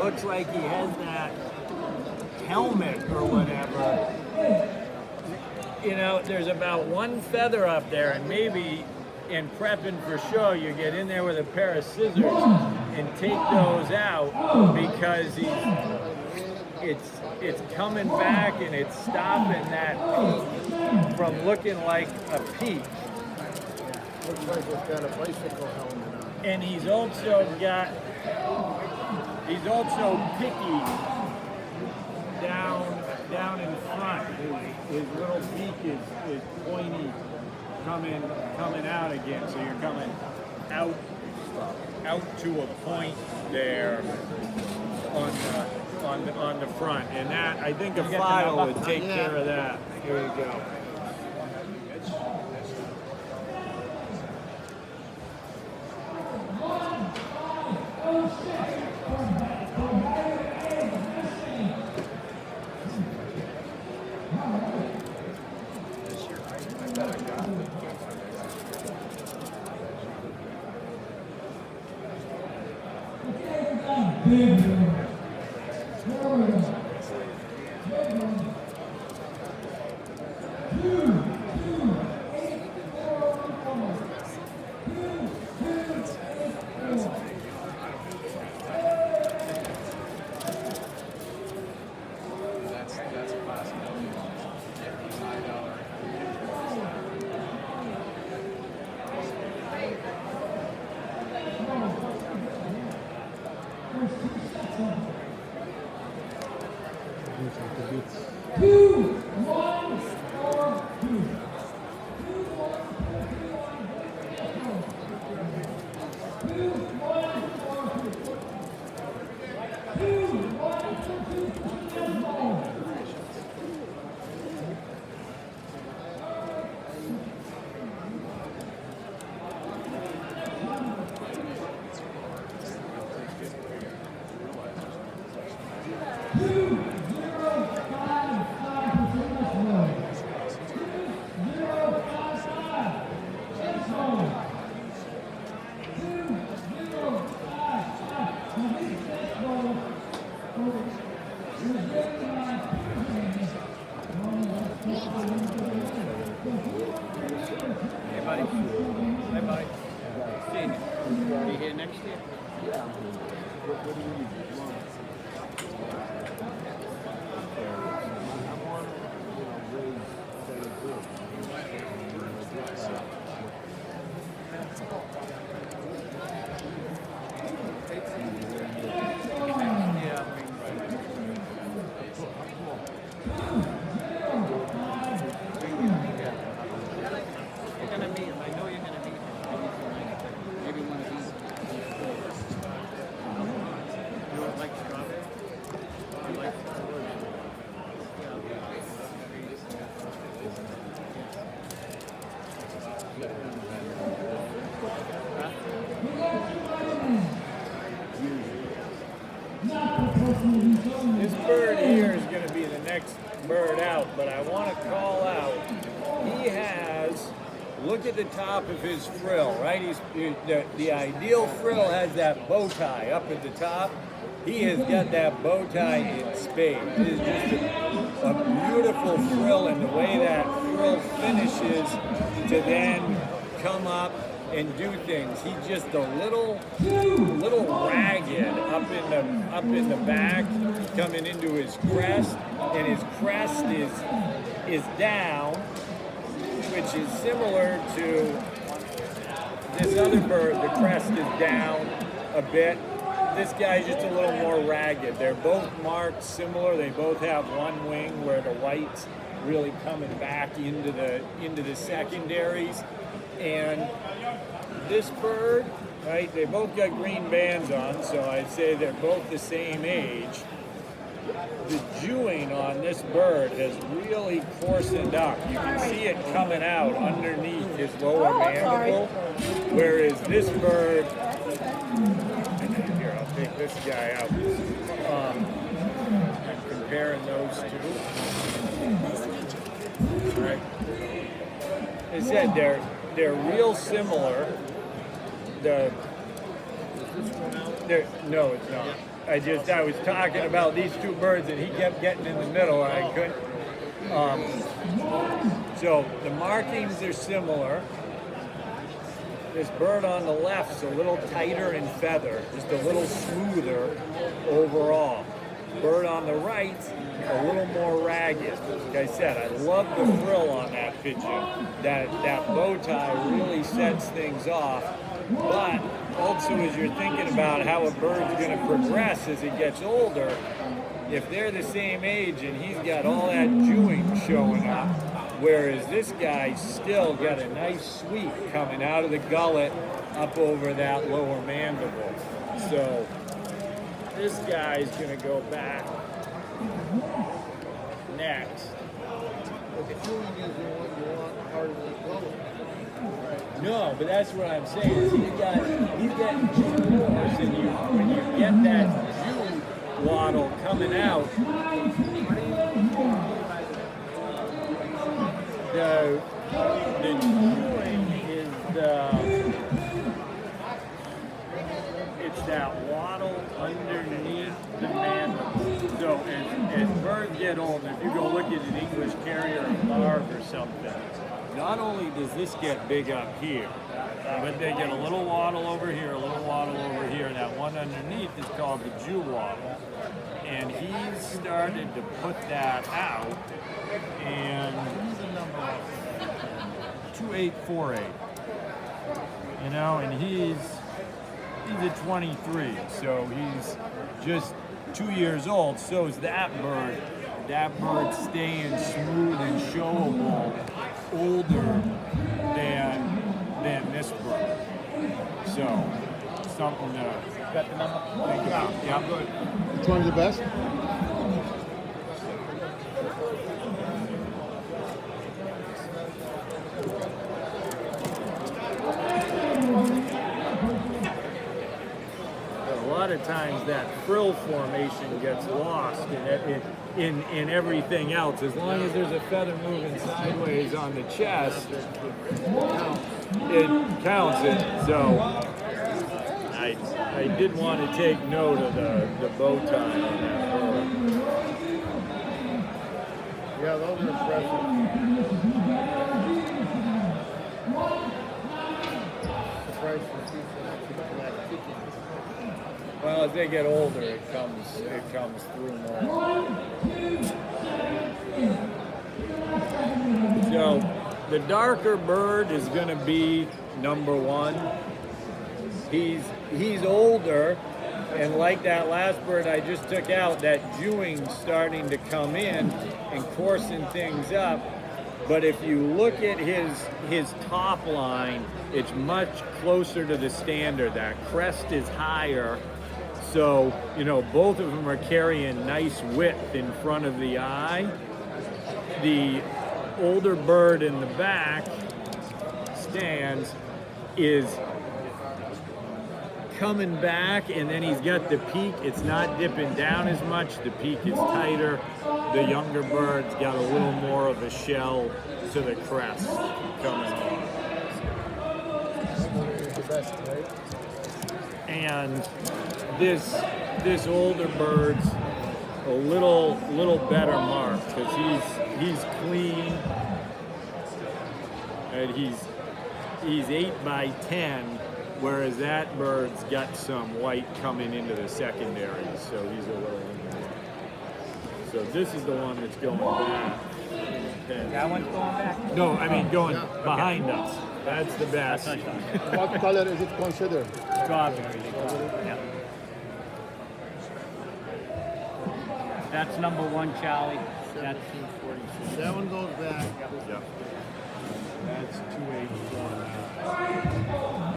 looks like he has that helmet or whatever. You know, there's about one feather up there, and maybe in prepping for show, you get in there with a pair of scissors and take those out because it's coming back and it's stopping that peak from looking like a peak. Looks like it's got a bicycle helmet on. And he's also picky down in front. His little beak is pointy coming out again. So you're coming out to a point there on the front. And that, I think a file would take care of that. Here you go. This bird here is going to be the next bird out, but I want to call out, he has, look at the top of his frill, right? The ideal frill has that bow tie up at the top. He has got that bow tie in spades. It is just a beautiful frill, and the way that frill finishes to then come up and do things. He's just a little ragged up in the back, coming into his crest, and his crest is down, which is similar to this other bird. The crest is down a bit. This guy's just a little more ragged. They're both marked similar. They both have one wing where the white's really coming back into the secondaries. And this bird, right, they both got green bands on, so I'd say they're both the same age. The jewing on this bird has really coarsened up. You can see it coming out underneath his lower mandible, whereas this bird, here, I'll take this guy out. Comparing those two. Right. As I said, they're real similar. No, it's not. I was talking about these two birds, and he kept getting in the middle, and I couldn't. So the markings are similar. This bird on the left's a little tighter in feather, just a little smoother overall. Bird on the right's a little more ragged. Like I said, I love the frill on that pigeon. That bow tie really sets things off. But also, as you're thinking about how a bird's going to progress as it gets older, if they're the same age and he's got all that dewing showing up, whereas this guy's still got a nice sweep coming out of the gullet up over that lower mandible. So this guy's going to go back next. But the chewing is the one you want part of the gullet. No, but that's what I'm saying. Is he's getting two pores, and when you get that dew waddle coming out, the chewing is it's that waddle underneath the mandible. So as birds get older, if you go look at an English carrier or larv or something, not only does this get big up here, but they get a little waddle over here, a little waddle over here, and that one underneath is called the Jew waddle. And he's started to put that out, and 2848, you know, and he's at 23, so he's just 2 years old. So is that bird. That bird's staying smooth and showable older than this bird. So something to Got the number? think about. Yeah, good. Which one's the best? A lot of times that frill formation gets lost in everything else. As long as there's a feather moving sideways on the chest, it counts it. So I did want to take note of the bow tie on that bird. Yeah, those are impressive. Surprised to see some actually black pigeons. Well, as they get older, it comes through more. So the darker bird is going to be number one. He's older, and like that last bird I just took out, that dewing's starting to come in and coursing things up. But if you look at his top line, it's much closer to the standard. That crest is higher. So, you know, both of them are carrying nice width in front of the eye. The older bird in the back stands is coming back, and then he's got the peak. It's not dipping down as much. The peak is tighter. The younger bird's got a little more of a shell to the crest coming on. The best, right? And this older bird's a little better marked because he's clean, and he's 8 by 10, whereas that bird's got some white coming into the secondary, so he's a little in there. So this is the one that's going back. That one's going back? No, I mean going behind us. That's the best. What color is it considered? Strawberry. Yeah. That's number one, Charlie. That's 246. That one goes back. Yep. That's 284.